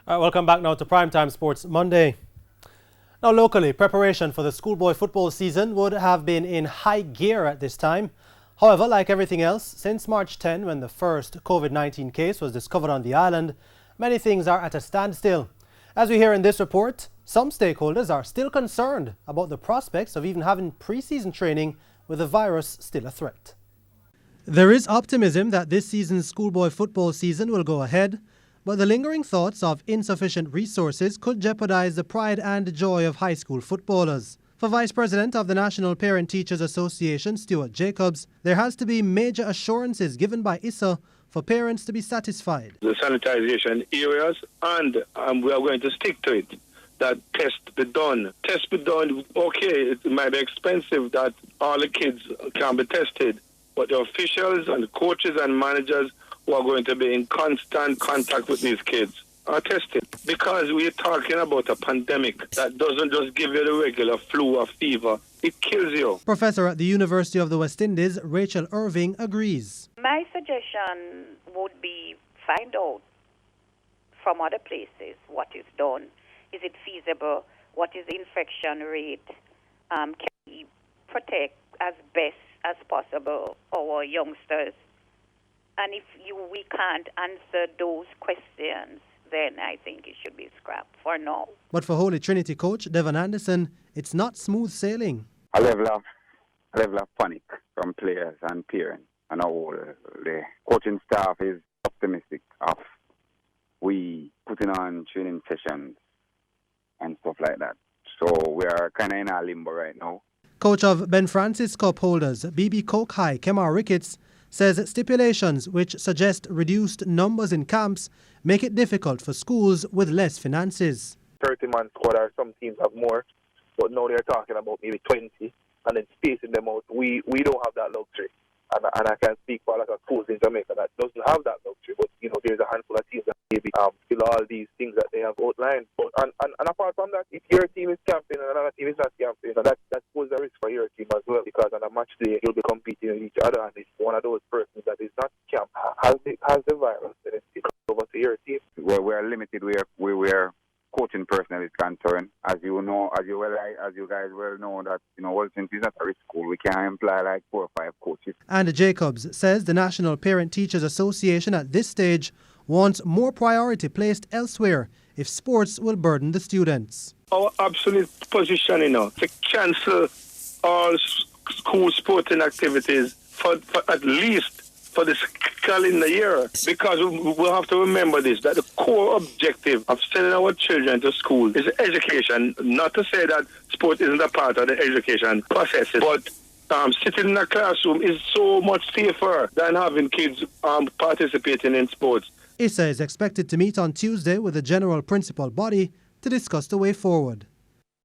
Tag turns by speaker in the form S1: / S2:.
S1: All right, welcome back now to Primetime Sports Monday. Now locally, preparation for the schoolboy football season would have been in high gear at this time. However, like everything else, since March 10, when the first COVID-19 case was discovered on the island, many things are at a standstill. As we hear in this report, some stakeholders are still concerned about the prospects of even having pre-season training with the virus still a threat. There is optimism that this season's schoolboy football season will go ahead, but the lingering thoughts of insufficient resources could jeopardize the pride and joy of high school footballers. For Vice President of the National Parent Teachers Association, Stuart Jacobs, there has to be major assurances given by ISA for parents to be satisfied.
S2: The sanitization areas, and we are going to stick to it. That test be done. Test be done, okay, it might be expensive that all the kids can be tested, but the officials and the coaches and managers who are going to be in constant contact with these kids are tested. Because we're talking about a pandemic that doesn't just give you the regular flu or fever, it kills you.
S1: Professor at the University of the West Indies, Rachel Irving, agrees.
S3: My suggestion would be find out from other places what is done. Is it feasible? What is the infection rate? Can we protect as best as possible our youngsters? And if we can't answer those questions, then I think it should be scrapped for now.
S1: But for Holy Trinity coach Devon Anderson, it's not smooth sailing.
S4: A level of panic from players and parents, and all the coaching staff is optimistic of we putting on training sessions and stuff like that. So we are kind of in a limbo right now.
S1: Coach of Ben Francis Cup holders BB Coke High, Kemar Ricketts, says stipulations which suggest reduced numbers in camps make it difficult for schools with less finances.
S5: 30-man squad, or some teams have more, but now they're talking about maybe 20 and then spacing them out. We don't have that luxury. And I can speak for a lot of schools in Jamaica that doesn't have that luxury, but there's a handful of teams that maybe fill all these things that they have outlined. But and apart from that, if your team is camping and another team is not camping, that poses a risk for your team as well, because on a match day you'll be competing with each other, and if one of those persons that is not camped has the virus, then it comes over to your team.
S4: We're limited where coaching personnel is concerned. As you guys well know, that since it's not a risk school, we can't employ like 4 or 5 coaches.
S1: And Jacobs says the National Parent Teachers Association at this stage wants more priority placed elsewhere if sports will burden the students.
S2: Our absolute position, to cancel all school sporting activities for at least for this calendar year, because we have to remember this, that the core objective of sending our children to school is education. Not to say that sport isn't a part of the education process, but sitting in a classroom is so much safer than having kids participating in sports.
S1: ISA is expected to meet on Tuesday with the general principal body to discuss the way forward.